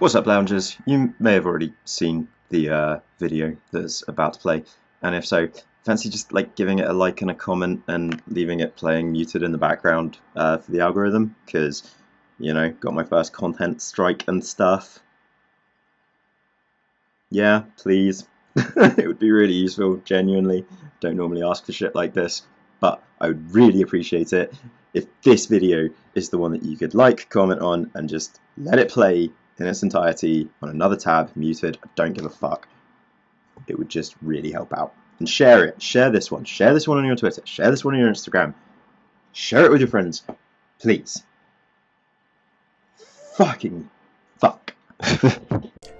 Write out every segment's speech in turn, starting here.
What's up, loungers? You may have already seen the video that's about to play, and if so, fancy just like giving it a like and a comment and leaving it playing muted in the background for the algorithm, because, you know, got my first content strike and stuff. Yeah, please. It would be really useful, genuinely. Don't normally ask for shit like this, but I would really appreciate it if this video is the one that you could like, comment on, and just let it play in its entirety on another tab, muted. I don't give a fuck. It would just really help out. And share it. Share this one. Share this one on your Twitter. Share this one on your Instagram. Share it with your friends. Please. Fucking fuck.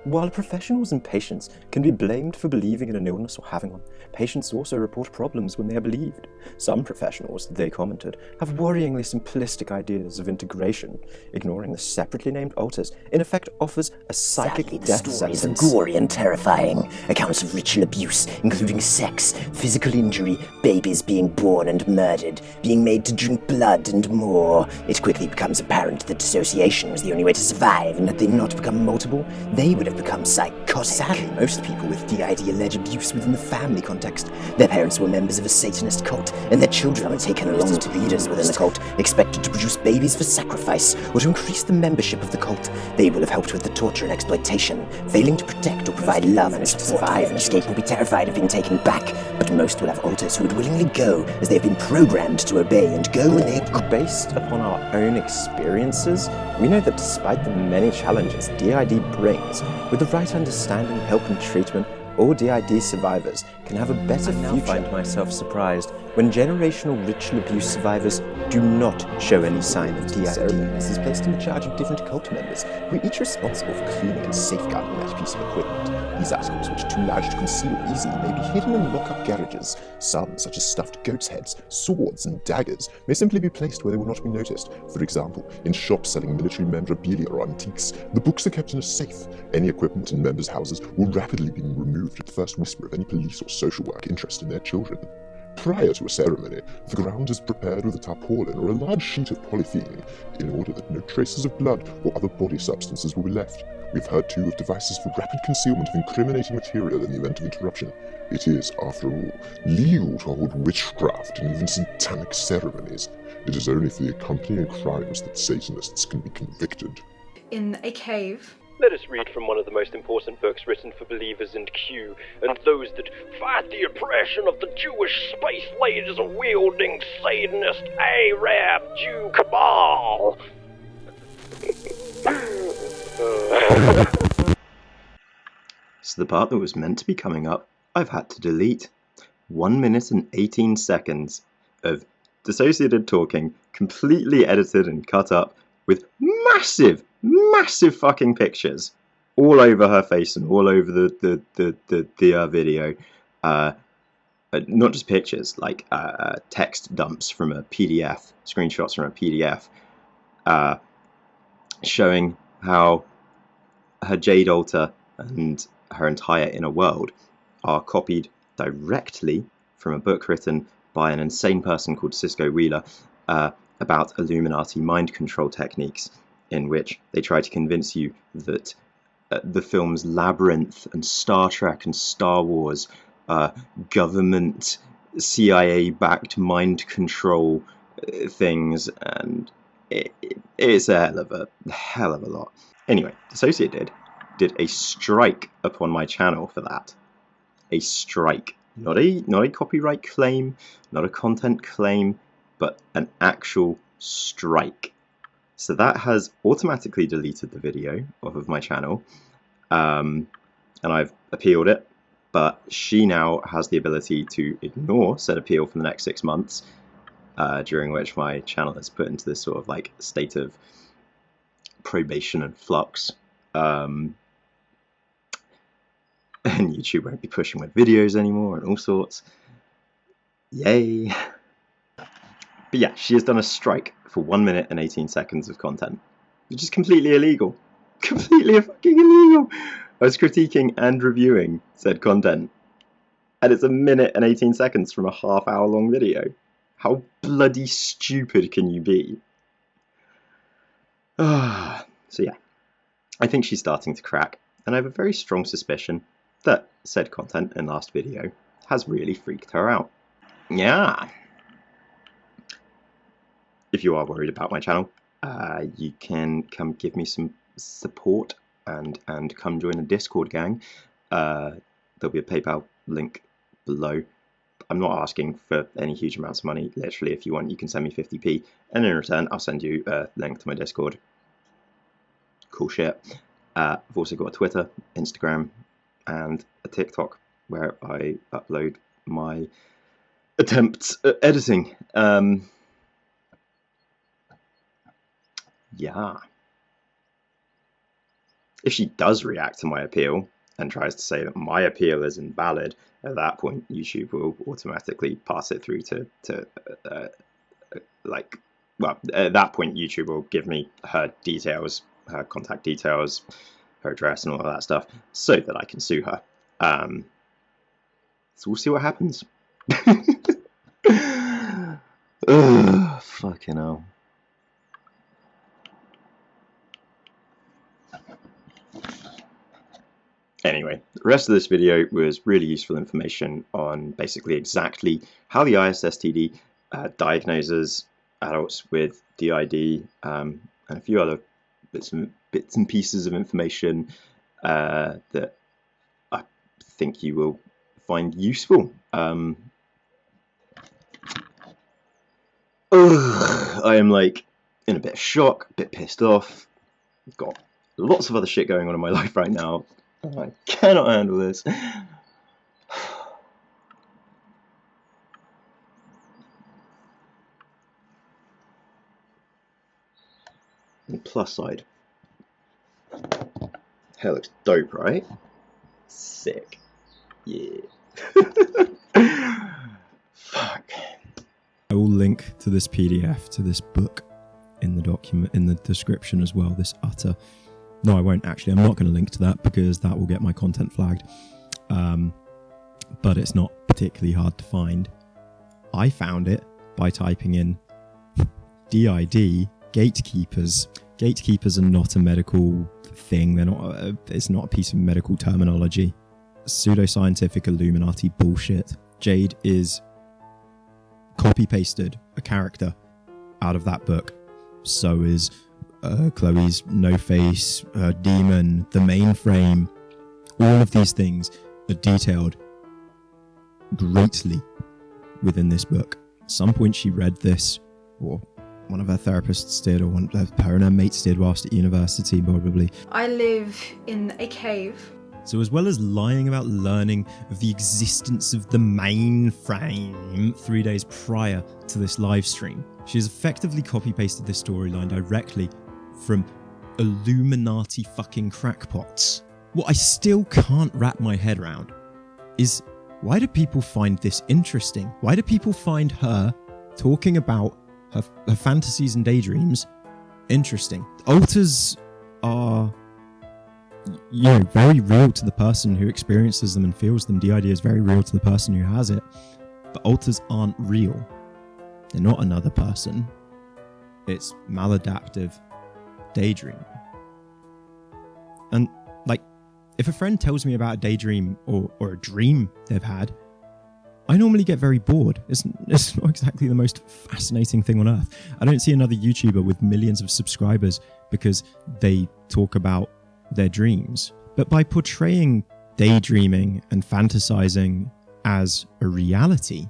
While professionals and patients can be blamed for believing in an illness or having one, patients also report problems when they are believed. Some professionals, they commented, have worryingly simplistic ideas of integration. Ignoring the separately named alters, in effect offers a psychic Sadly, the death stories sentence. are gory and terrifying. Accounts of ritual abuse, including sex, physical injury, babies being born and murdered, being made to drink blood, and more. It quickly becomes apparent that dissociation was the only way to survive, and had they not become multiple, they would have become psychotic. Sadly, most people with DID allege abuse within the family context. Their parents were members of a Satanist cult, and their children were taken along to leaders within the cult, expected to produce babies for sacrifice, or to increase the membership of the cult. They will have helped with the torture and exploitation. Failing to protect or provide love and to survive and escape will be terrified of being taken back, but most will have alters who would willingly go, as they have been programmed to obey and go when they agree. Based upon our own experiences, we know that despite the many challenges DID brings, with the right understanding, help and treatment, all DID survivors can have a better future. I now find myself surprised when generational ritual abuse survivors do not show any sign of DID. This is placed in the charge of different cult members, who are each responsible for cleaning and safeguarding that piece of equipment. These items, which are too large to conceal easily, may be hidden in lock-up garages. Some, such as stuffed goats' heads, swords, and daggers, may simply be placed where they will not be noticed. For example, in shops selling military memorabilia or antiques, the books are kept in a safe. Any equipment in members' houses will rapidly be removed at the first whisper of any police or social work interest in their children. Prior to a ceremony, the ground is prepared with a tarpaulin or a large sheet of polythene in order that no traces of blood or other body substances will be left. We've heard too of devices for rapid concealment of incriminating material in the event of interruption. It is, after all, legal to hold witchcraft and even satanic ceremonies. It is only for the accompanying crimes that Satanists can be convicted. In a cave. Let us read from one of the most important books written for believers in Q, and those that fight the oppression of the Jewish space laser-wielding Satanist Arab Jew cabal. So the part that was meant to be coming up, I've had to delete. 1 minute and 18 seconds of Dissociated talking, completely edited and cut up, with massive fucking pictures all over her face and all over the video. Not just pictures, like text dumps from a PDF, screenshots from a PDF, showing how her Jade Altar and her entire inner world are copied directly from a book written by an insane person called Cisco Wheeler about Illuminati mind control techniques, in which they try to convince you that the films Labyrinth and Star Trek and Star Wars are government CIA-backed mind control things, and it's a hell of a lot. Anyway, Dissociated did a strike upon my channel for that. A strike. Not a copyright claim, not a content claim, but an actual strike. So that has automatically deleted the video off of my channel, and I've appealed it, but she now has the ability to ignore said appeal for the next 6 months, during which my channel is put into this sort of like state of probation and flux, and YouTube won't be pushing my videos anymore and all sorts. Yay! But yeah, she has done a strike for 1 minute and 18 seconds of content, which is completely illegal. Completely fucking illegal! I was critiquing and reviewing said content, and it's 1 minute and 18 seconds from a half-hour long video. How bloody stupid can you be? So yeah, I think she's starting to crack, and I have a very strong suspicion that said content in last video has really freaked her out. Yeah. If you are worried about my channel, you can come give me some support and come join the Discord gang. There'll be a PayPal link below. I'm not asking for any huge amounts of money. Literally, if you want, you can send me 50p, and in return, I'll send you a link to my Discord. Cool shit. I've also got a Twitter, Instagram, and a TikTok where I upload my attempts at editing. Yeah. If she does react to my appeal and tries to say that my appeal is invalid, at that point YouTube will automatically pass it through to at that point YouTube will give me her details, her contact details, her address and all of that stuff, so that I can sue her. So we'll see what happens. Ugh, fucking hell. Anyway, the rest of this video was really useful information on basically exactly how the ISSTD diagnoses adults with DID, and a few other bits and pieces of information that I think you will find useful. I am like in a bit of shock, a bit pissed off. I've got lots of other shit going on in my life right now. I cannot handle this. And plus side. Hair looks dope, right? Sick. Yeah. Fuck. I will link to this PDF, to this book in the document, in the description as well, this utter... No, I won't actually. I'm not going to link to that because that will get my content flagged. But it's not particularly hard to find. I found it by typing in DID, gatekeepers. Gatekeepers are not a medical thing. They're not. It's not a piece of medical terminology. Pseudoscientific Illuminati bullshit. Jade is copy-pasted a character out of that book. So is... Chloe's No Face, Demon, the Mainframe, all of these things are detailed greatly within this book. At some point she read this, or one of her therapists did, or one of her and her mates did whilst at university probably. I live in a cave. So as well as lying about learning of the existence of the mainframe 3 days prior to this live stream, she has effectively copy-pasted this storyline directly from Illuminati fucking crackpots. What I still can't wrap my head around is, why do people find this interesting? Why do people find her talking about her fantasies and daydreams interesting? Alters are, you know, very real to the person who experiences them and feels them. DID is very real to the person who has it. But alters aren't real. They're not another person. It's maladaptive daydreaming. And like, if a friend tells me about a daydream or a dream they've had, I normally get very bored. It's not exactly the most fascinating thing on earth. I don't see another YouTuber with millions of subscribers because they talk about their dreams. But by portraying daydreaming and fantasizing as a reality,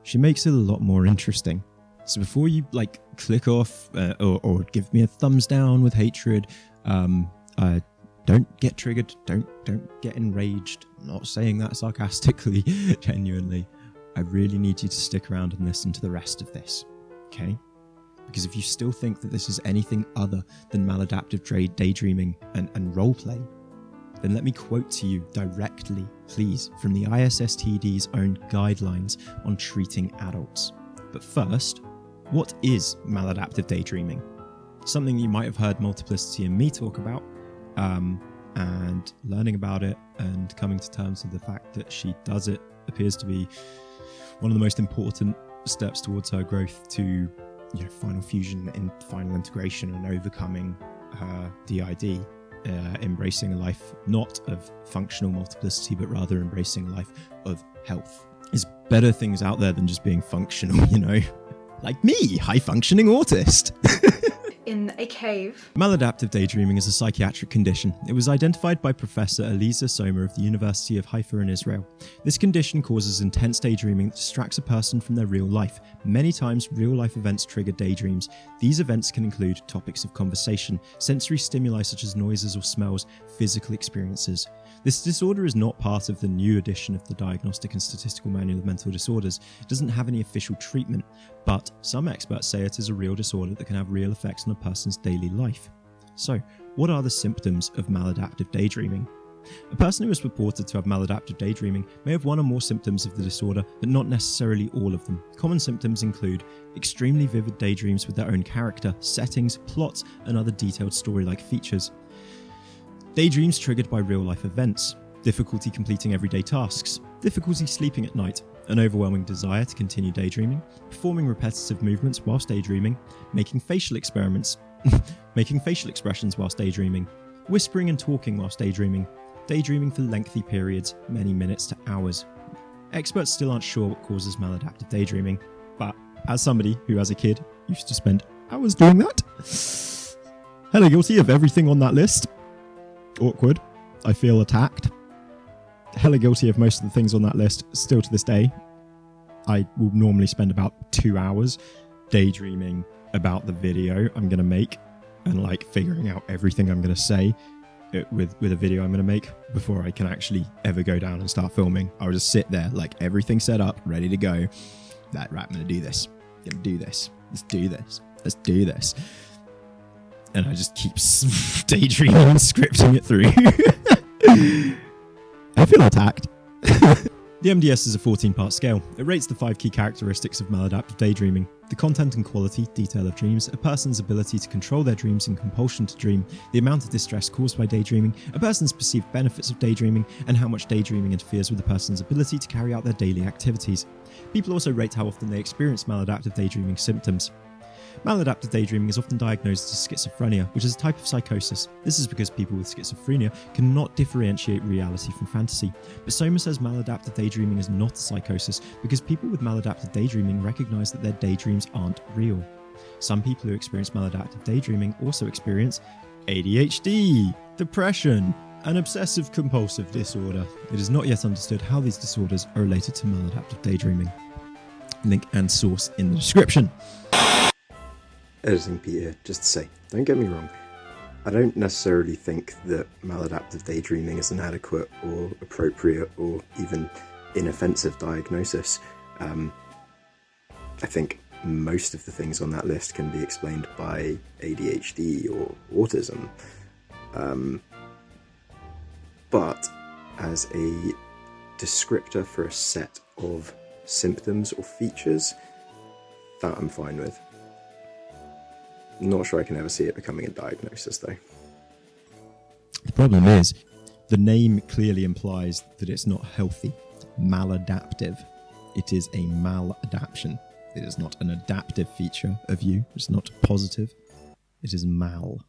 she makes it a lot more interesting. So before you like click off or give me a thumbs down with hatred, don't get triggered, don't get enraged. I'm not saying that sarcastically, genuinely. I really need you to stick around and listen to the rest of this, okay? Because if you still think that this is anything other than maladaptive daydreaming and roleplay, then let me quote to you directly, please, from the ISSTD's own guidelines on treating adults. But first, what is maladaptive daydreaming? Something you might have heard Multiplicity and me talk about, and learning about it and coming to terms with the fact that she does it appears to be one of the most important steps towards her growth to, you know, final fusion and final integration and overcoming her DID. embracing a life not of functional multiplicity, but rather embracing a life of health. There's better things out there than just being functional, you know? Like me, high-functioning autist. In a cave. Maladaptive daydreaming is a psychiatric condition. It was identified by Professor Eliezer Somer of the University of Haifa in Israel. This condition causes intense daydreaming that distracts a person from their real life. Many times, real-life events trigger daydreams. These events can include topics of conversation, sensory stimuli such as noises or smells, physical experiences. This disorder is not part of the new edition of the Diagnostic and Statistical Manual of Mental Disorders. It doesn't have any official treatment, but some experts say it is a real disorder that can have real effects on a person's daily life. So, what are the symptoms of maladaptive daydreaming? A person who is reported to have maladaptive daydreaming may have one or more symptoms of the disorder, but not necessarily all of them. Common symptoms include extremely vivid daydreams with their own character, settings, plots, and other detailed story-like features. Daydreams triggered by real-life events, difficulty completing everyday tasks, difficulty sleeping at night, an overwhelming desire to continue daydreaming, performing repetitive movements whilst daydreaming, making facial expressions whilst daydreaming, whispering and talking whilst daydreaming, daydreaming for lengthy periods, many minutes to hours. Experts still aren't sure what causes maladaptive daydreaming, but as somebody who as a kid used to spend hours doing that, hella guilty of everything on that list. Awkward. I feel attacked. Hella guilty of most of the things on that list still to this day. I will normally spend about 2 hours daydreaming about the video I'm going to make and like figuring out everything I'm going to say with a video I'm going to make before I can actually ever go down and start filming. I'll just sit there like everything set up, ready to go. Like, right, I'm going to do this. I'm going to do this. Let's do this. Let's do this. And I just keep daydreaming and scripting it through. I feel attacked. The MDS is a 14-part scale. It rates the 5 key characteristics of maladaptive daydreaming: the content and quality, detail of dreams, a person's ability to control their dreams and compulsion to dream, the amount of distress caused by daydreaming, a person's perceived benefits of daydreaming, and how much daydreaming interferes with a person's ability to carry out their daily activities. People also rate how often they experience maladaptive daydreaming symptoms. Maladaptive daydreaming is often diagnosed as schizophrenia, which is a type of psychosis. This is because people with schizophrenia cannot differentiate reality from fantasy. But Somer says maladaptive daydreaming is not a psychosis because people with maladaptive daydreaming recognize that their daydreams aren't real. Some people who experience maladaptive daydreaming also experience ADHD, depression, and obsessive compulsive disorder. It is not yet understood how these disorders are related to maladaptive daydreaming. Link and source in the description. Editing Peter, just to say, don't get me wrong, I don't necessarily think that maladaptive daydreaming is an adequate or appropriate or even inoffensive diagnosis. I think most of the things on that list can be explained by ADHD or autism. But as a descriptor for a set of symptoms or features, that I'm fine with. Not sure I can ever see it becoming a diagnosis, though. The problem is, the name clearly implies that it's not healthy. Maladaptive. It is a maladaptation. It is not an adaptive feature of you. It's not positive. It is mal.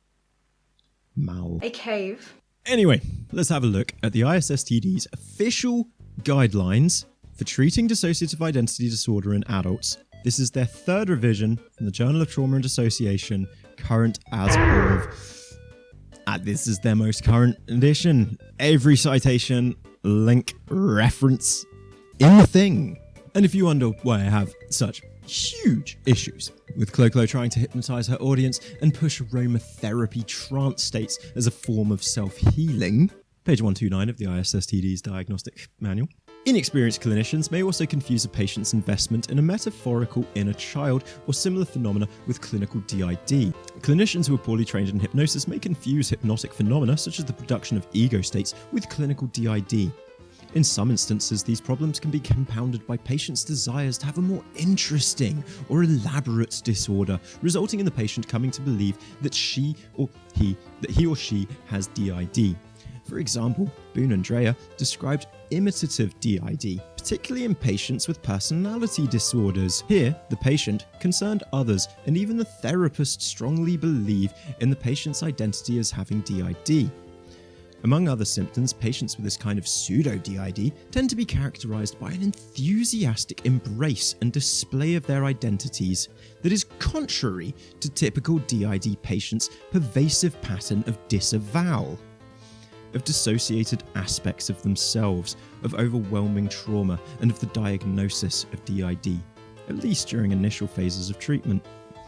A cave. Anyway, let's have a look at the ISSTD's official guidelines for treating dissociative identity disorder in adults. This is their 3rd revision from the Journal of Trauma and Dissociation, current as of... this is their most current edition. Every citation, link, reference in the thing. And if you wonder why I have such huge issues with Clo-Clo trying to hypnotize her audience and push aromatherapy trance states as a form of self-healing, page 129 of the ISSTD's Diagnostic Manual. Inexperienced clinicians may also confuse a patient's investment in a metaphorical inner child or similar phenomena with clinical DID. Clinicians who are poorly trained in hypnosis may confuse hypnotic phenomena such as the production of ego states with clinical DID. In some instances, these problems can be compounded by patients' desires to have a more interesting or elaborate disorder, resulting in the patient coming to believe that he or she has DID. For example, Boone and Dreyer described imitative DID, particularly in patients with personality disorders. Here, the patient, concerned others, and even the therapist strongly believe in the patient's identity as having DID. Among other symptoms, patients with this kind of pseudo-DID tend to be characterized by an enthusiastic embrace and display of their identities that is contrary to typical DID patients' pervasive pattern of disavowal, of dissociated aspects of themselves, of overwhelming trauma, and of the diagnosis of DID, at least during initial phases of treatment.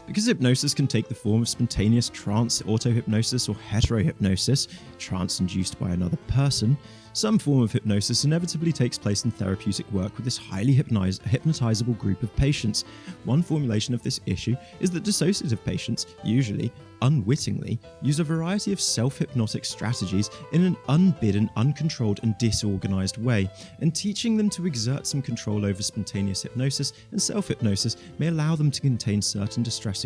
Because hypnosis can take the form of spontaneous trance, auto-hypnosis, or heterohypnosis, trance induced by another person, some form of hypnosis inevitably takes place in therapeutic work with this highly hypnotizable group of patients. One formulation of this issue is that dissociative patients, usually unwittingly, use a variety of self-hypnotic strategies in an unbidden, uncontrolled, and disorganized way, and teaching them to exert some control over spontaneous hypnosis and self-hypnosis may allow them to contain certain distressing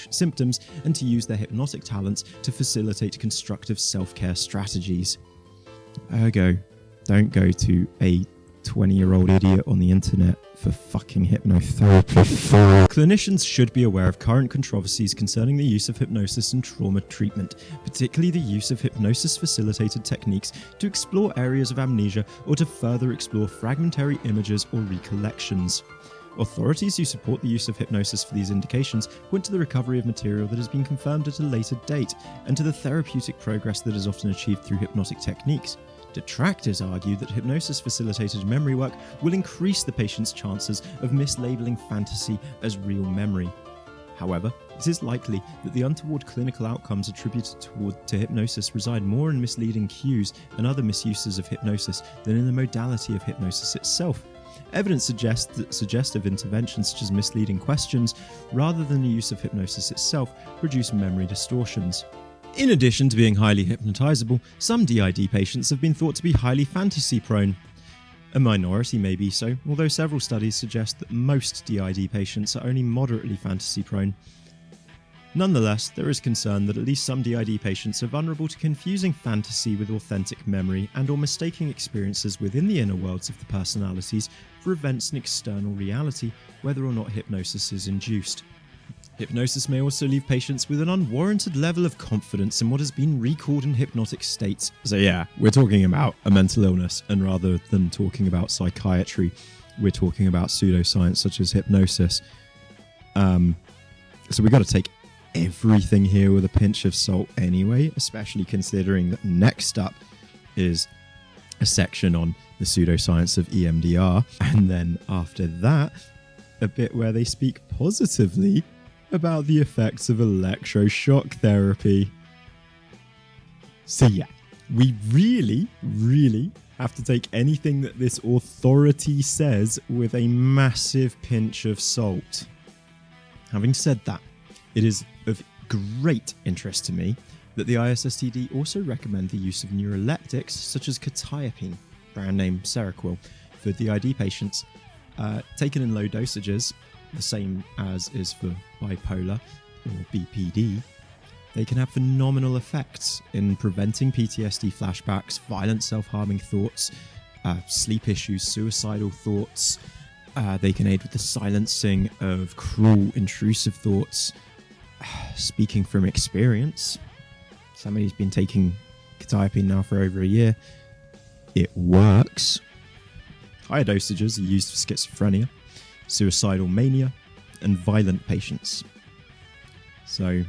symptoms and to use their hypnotic talents to facilitate constructive self-care strategies. Ergo, don't go to a 20-year-old idiot on the internet for fucking hypnotherapy. Clinicians should be aware of current controversies concerning the use of hypnosis in trauma treatment, particularly the use of hypnosis-facilitated techniques to explore areas of amnesia or to further explore fragmentary images or recollections. Authorities who support the use of hypnosis for these indications point to the recovery of material that has been confirmed at a later date, and to the therapeutic progress that is often achieved through hypnotic techniques. Detractors argue that hypnosis-facilitated memory work will increase the patient's chances of mislabeling fantasy as real memory. However, it is likely that the untoward clinical outcomes attributed to hypnosis reside more in misleading cues and other misuses of hypnosis than in the modality of hypnosis itself. Evidence suggests that suggestive interventions such as misleading questions, rather than the use of hypnosis itself, produce memory distortions. In addition to being highly hypnotizable, some DID patients have been thought to be highly fantasy-prone. A minority may be so, although several studies suggest that most DID patients are only moderately fantasy-prone. Nonetheless, there is concern that at least some DID patients are vulnerable to confusing fantasy with authentic memory and/or mistaking experiences within the inner worlds of the personalities for events in external reality, whether or not hypnosis is induced. Hypnosis may also leave patients with an unwarranted level of confidence in what has been recalled in hypnotic states. So yeah, we're talking about a mental illness, and rather than talking about psychiatry, we're talking about pseudoscience such as hypnosis. So we got to take everything here with a pinch of salt anyway, especially considering that next up is a section on the pseudoscience of EMDR, and then after that, a bit where they speak positively about the effects of electroshock therapy. So yeah, we really have to take anything that this authority says with a massive pinch of salt. Having said that, it is of great interest to me that the ISSTD also recommend the use of neuroleptics such as quetiapine, brand name Seroquel, for DID patients, taken in low dosages, the same as is for bipolar or BPD. They can have phenomenal effects in preventing PTSD flashbacks, violent self-harming thoughts, sleep issues, suicidal thoughts. They can aid with the silencing of cruel, intrusive thoughts. Speaking from experience, somebody who's been taking quetiapine now for over a year, it works. Higher dosages are used for schizophrenia, suicidal mania, and violent patients. So,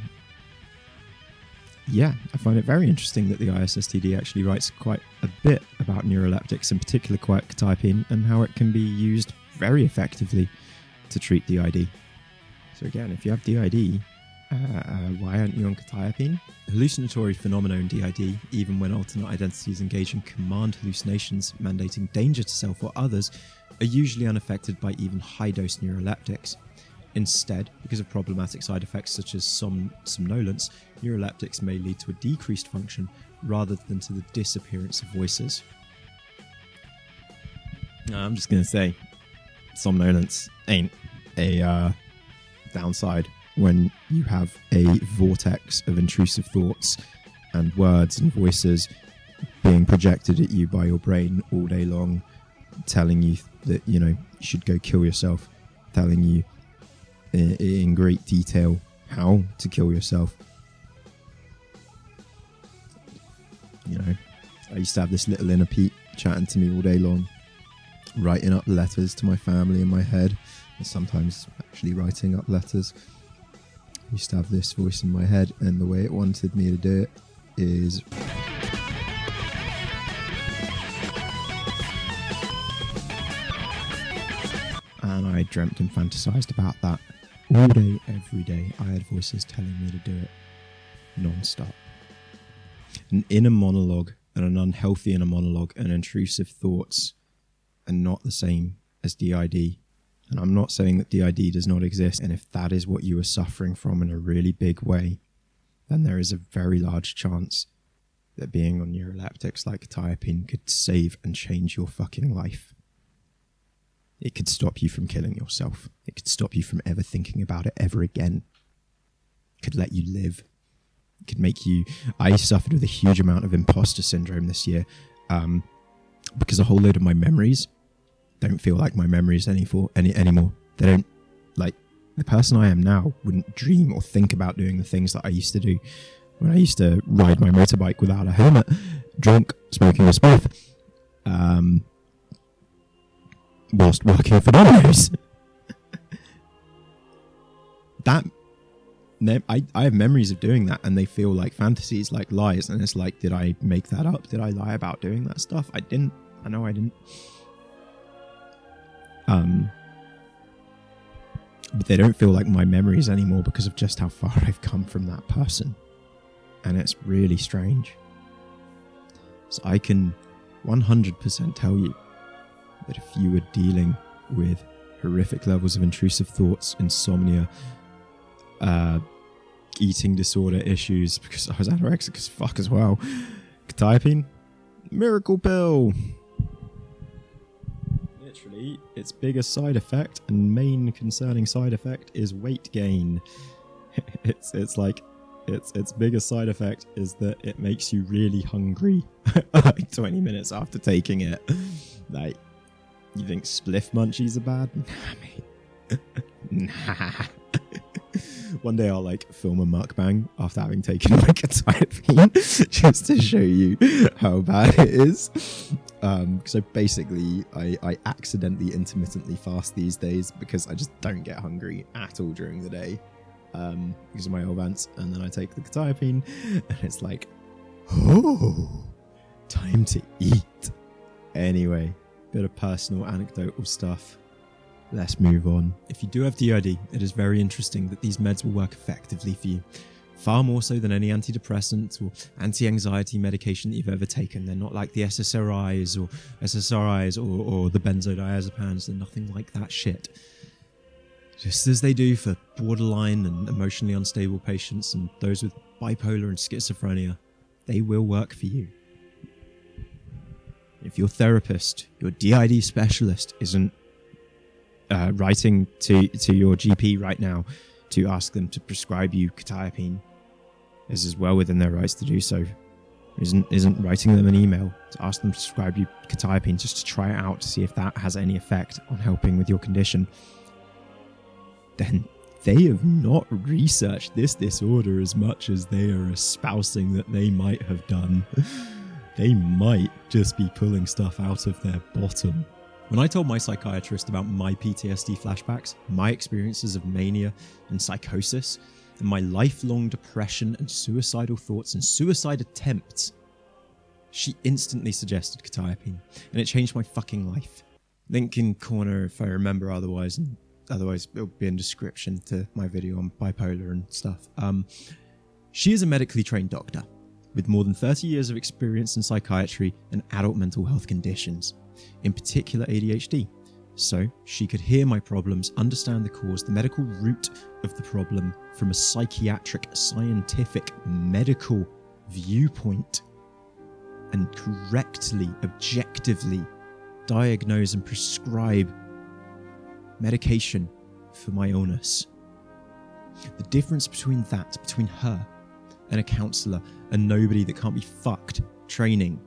yeah, I find it very interesting that the ISSTD actually writes quite a bit about neuroleptics, in particular quetiapine, and how it can be used very effectively to treat DID. So again, if you have DID, why aren't you on quetiapine? Hallucinatory phenomena in DID, even when alternate identities engage in command hallucinations mandating danger to self or others, are usually unaffected by even high-dose neuroleptics. Instead, because of problematic side effects such as somnolence, neuroleptics may lead to a decreased function rather than to the disappearance of voices. I'm just going to say, somnolence ain't a downside when you have a vortex of intrusive thoughts and words and voices being projected at you by your brain all day long, telling you that, you know, you should go kill yourself, telling you in great detail how to kill yourself. You know, I used to have this little inner Pete chatting to me all day long, writing up letters to my family in my head, and sometimes actually writing up letters. I used to have this voice in my head, and the way it wanted me to do it is... And I dreamt and fantasized about that all day, every day. I had voices telling me to do it non-stop. An inner monologue and an unhealthy inner monologue and intrusive thoughts are not the same as DID. And I'm not saying that DID does not exist. And if that is what you are suffering from in a really big way, then there is a very large chance that being on neuroleptics like quetiapine could save and change your fucking life. It could stop you from killing yourself. It could stop you from ever thinking about it ever again. It could let you live. It could make you... I suffered with a huge amount of imposter syndrome this year because a whole load of my memories don't feel like my memories anymore. They don't... Like, the person I am now wouldn't dream or think about doing the things that I used to do when I used to ride my motorbike without a helmet, drunk, smoking a spliff, whilst working for Domino's. I have memories of doing that, and they feel like fantasies, like lies, and it's like, did I make that up? Did I lie about doing that stuff? I didn't. I know I didn't. But they don't feel like my memories anymore because of just how far I've come from that person. And it's really strange. So I can 100% tell you that if you were dealing with horrific levels of intrusive thoughts, insomnia, eating disorder issues, because I was anorexic as fuck as well, quetiapine, miracle pill. Literally, its biggest side effect and main concerning side effect is weight gain. Its biggest side effect is that it makes you really hungry like 20 minutes after taking it. Like, you think spliff munchies are bad? Nah, mate. Nah. One day I'll like film a mukbang after having taken my quetiapine just to show you how bad it is. So basically I accidentally intermittently fast these days because I just don't get hungry at all during the day because of my Olvants, and then I take the quetiapine and it's like, oh, time to eat. Anyway, bit of personal anecdotal stuff. Let's move on. If you do have DID, it is very interesting that these meds will work effectively for you. Far more so than any antidepressant or anti-anxiety medication that you've ever taken. They're not like the SSRIs or the benzodiazepines. They're nothing like that shit. Just as they do for borderline and emotionally unstable patients and those with bipolar and schizophrenia, they will work for you. If your therapist, your DID specialist isn't writing to your GP right now to ask them to prescribe you quetiapine, this is well within their rights to do so. Isn't writing them an email to ask them to prescribe you quetiapine just to try it out to see if that has any effect on helping with your condition, then they have not researched this disorder as much as they are espousing that they might have done. They might just be pulling stuff out of their bottom. When I told my psychiatrist about my PTSD flashbacks, my experiences of mania and psychosis, and my lifelong depression and suicidal thoughts and suicide attempts, she instantly suggested quetiapine, and it changed my fucking life. Link in corner if I remember otherwise, and otherwise it'll be in description to my video on bipolar and stuff. She is a medically trained doctor with more than 30 years of experience in psychiatry and adult mental health conditions, in particular ADHD. So she could hear my problems, understand the cause, the medical root of the problem from a psychiatric, scientific, medical viewpoint, and correctly, objectively diagnose and prescribe medication for my illness. The difference between her and a counsellor and nobody that can't be fucked training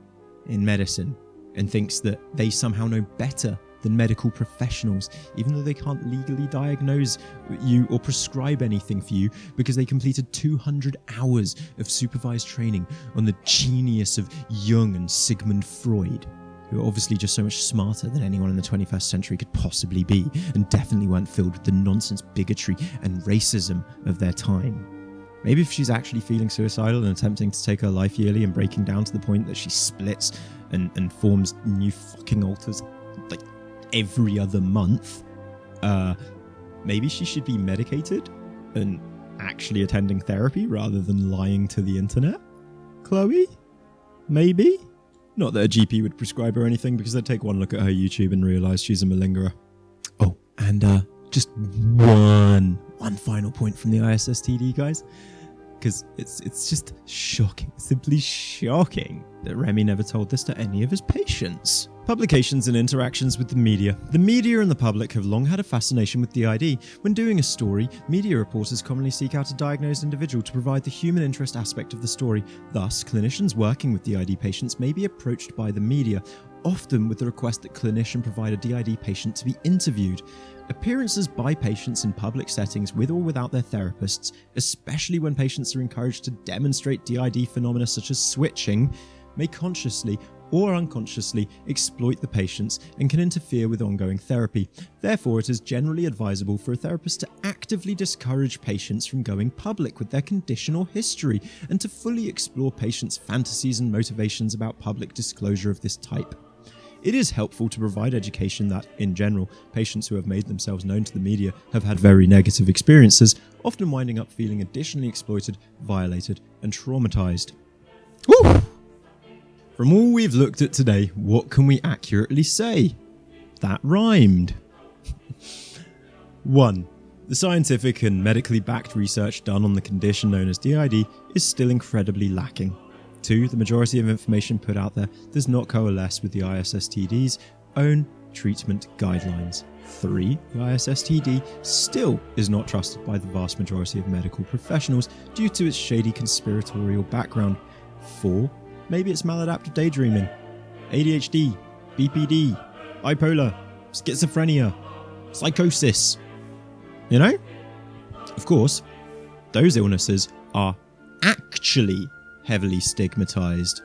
in medicine and thinks that they somehow know better than medical professionals, even though they can't legally diagnose you or prescribe anything for you because they completed 200 hours of supervised training on the genius of Jung and Sigmund Freud, who are obviously just so much smarter than anyone in the 21st century could possibly be, and definitely weren't filled with the nonsense bigotry and racism of their time. Maybe if she's actually feeling suicidal and attempting to take her life yearly and breaking down to the point that she splits and forms new fucking alters like every other month, maybe she should be medicated and actually attending therapy rather than lying to the internet? Chloe? Maybe? Not that a GP would prescribe her anything, because they'd take one look at her YouTube and realise she's a malingerer. Oh, and just one final point from the ISSTD, guys, because it's just shocking, simply shocking that Remy never told this to any of his patients. Publications and interactions with the media. The media and the public have long had a fascination with DID. When doing a story, media reporters commonly seek out a diagnosed individual to provide the human interest aspect of the story. Thus, clinicians working with DID patients may be approached by the media, often with the request that clinician provide a DID patient to be interviewed. Appearances by patients in public settings with or without their therapists, especially when patients are encouraged to demonstrate DID phenomena such as switching, may consciously or unconsciously exploit the patients and can interfere with ongoing therapy. Therefore, it is generally advisable for a therapist to actively discourage patients from going public with their condition or history, and to fully explore patients' fantasies and motivations about public disclosure of this type. It is helpful to provide education that, in general, patients who have made themselves known to the media have had very negative experiences, often winding up feeling additionally exploited, violated, and traumatized. Woo! From all we've looked at today, what can we accurately say? That rhymed. 1. The scientific and medically backed research done on the condition known as DID is still incredibly lacking. 2. The majority of information put out there does not coalesce with the ISSTD's own treatment guidelines. 3. The ISSTD still is not trusted by the vast majority of medical professionals due to its shady conspiratorial background. 4. Maybe it's maladaptive daydreaming, ADHD, BPD, bipolar, schizophrenia, psychosis. You know? Of course, those illnesses are actually heavily stigmatized.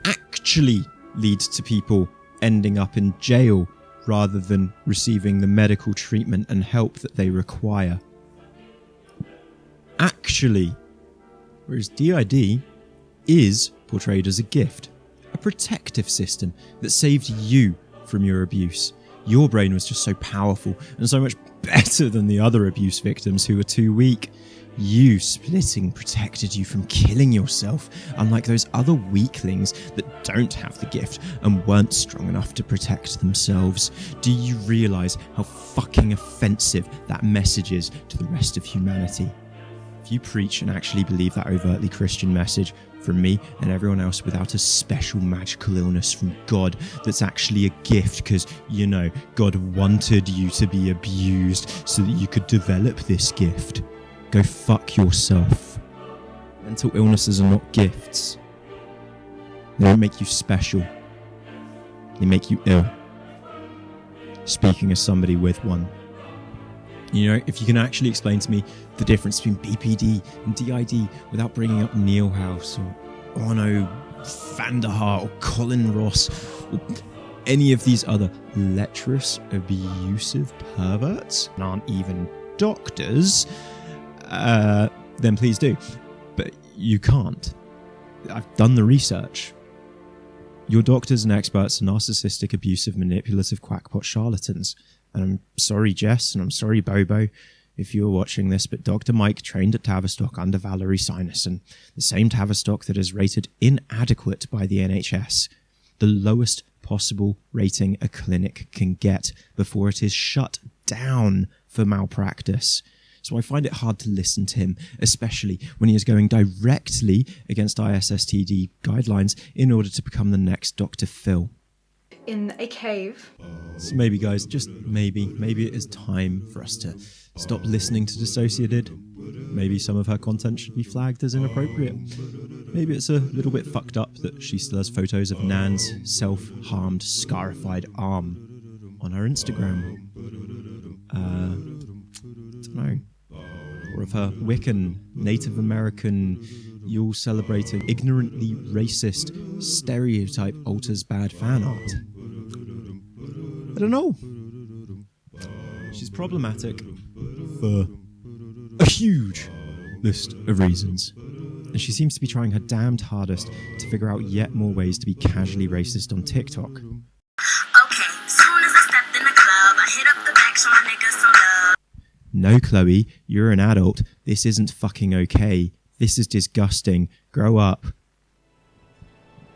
Actually lead to people ending up in jail rather than receiving the medical treatment and help that they require. Actually. Whereas DID is portrayed as a gift, a protective system that saved you from your abuse. Your brain was just so powerful and so much better than the other abuse victims who were too weak. You splitting protected you from killing yourself, unlike those other weaklings that don't have the gift and weren't strong enough to protect themselves. Do you realise how fucking offensive that message is to the rest of humanity? If you preach and actually believe that overtly Christian message from me and everyone else without a special magical illness from God that's actually a gift because, you know, God wanted you to be abused so that you could develop this gift, go fuck yourself. Mental illnesses are not gifts. They don't make you special. They make you ill. Speaking as somebody with one. You know, if you can actually explain to me the difference between BPD and DID without bringing up Neil House or Orno Vanderhart or Colin Ross or any of these other lecherous, abusive perverts and aren't even doctors, then please do. But you can't. I've done the research. Your doctors and experts are narcissistic, abusive, manipulative, quackpot charlatans. And I'm sorry, Jess, and I'm sorry, Bobo, if you're watching this, but Dr. Mike trained at Tavistock under Valerie Sinuson, the same Tavistock that is rated inadequate by the NHS, the lowest possible rating a clinic can get before it is shut down for malpractice. So I find it hard to listen to him, especially when he is going directly against ISSTD guidelines in order to become the next Dr. Phil. In a cave. So maybe, guys, just maybe it is time for us to stop listening to Dissociadid. Maybe some of her content should be flagged as inappropriate. Maybe it's a little bit fucked up that she still has photos of Nan's self-harmed, scarified arm on her Instagram. Don't know. Or of her Wiccan, Native American, Yule celebrating, ignorantly racist, stereotype alters bad fan art. I don't know. She's problematic for a huge list of reasons. And she seems to be trying her damned hardest to figure out yet more ways to be casually racist on TikTok. Okay, soon as I stepped in the club, I hit up the back, show my niggas some love. No, Chloe, you're an adult. This isn't fucking okay. This is disgusting. Grow up.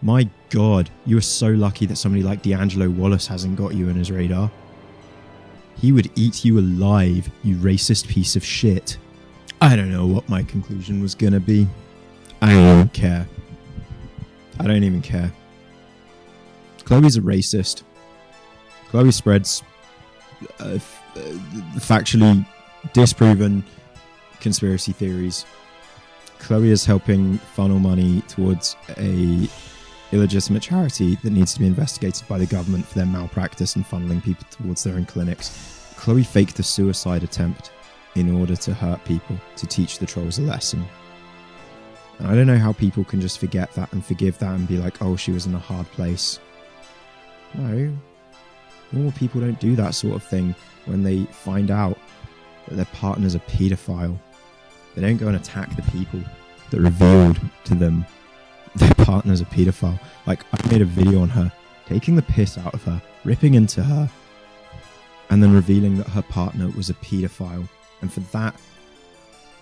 My God, you are so lucky that somebody like D'Angelo Wallace hasn't got you on his radar. He would eat you alive, you racist piece of shit. I don't know what my conclusion was gonna be. I don't care. I don't even care. Chloe's a racist. Chloe spreads factually disproven conspiracy theories. Chloe is helping funnel money towards a illegitimate charity that needs to be investigated by the government for their malpractice and funneling people towards their own clinics. Chloe faked a suicide attempt in order to hurt people, to teach the trolls a lesson. And I don't know how people can just forget that and forgive that and be like, oh, she was in a hard place. No. Normal people don't do that sort of thing when they find out that their partner's a paedophile. They don't go and attack the people that revealed to them their partner's a paedophile. Like, I made a video on her, taking the piss out of her, ripping into her, and then revealing that her partner was a paedophile. And for that,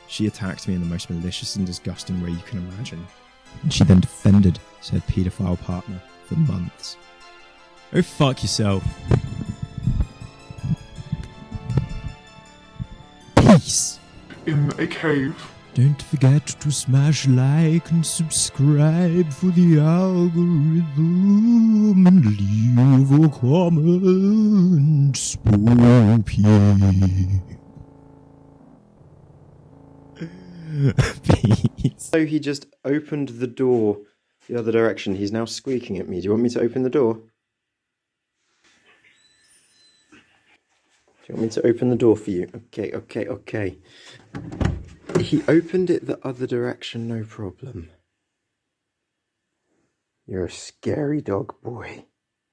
she attacked me in the most malicious and disgusting way you can imagine. And she then defended said paedophile partner for months. Oh, fuck yourself. Peace. In a cave. Don't forget to smash like and subscribe for the algorithm and leave a comment, Spooky. Peace. So he just opened the door the other direction. He's now squeaking at me. Do you want me to open the door? Do you want me to open the door for you? Okay. He opened it the other direction, no problem. You're a scary dog boy.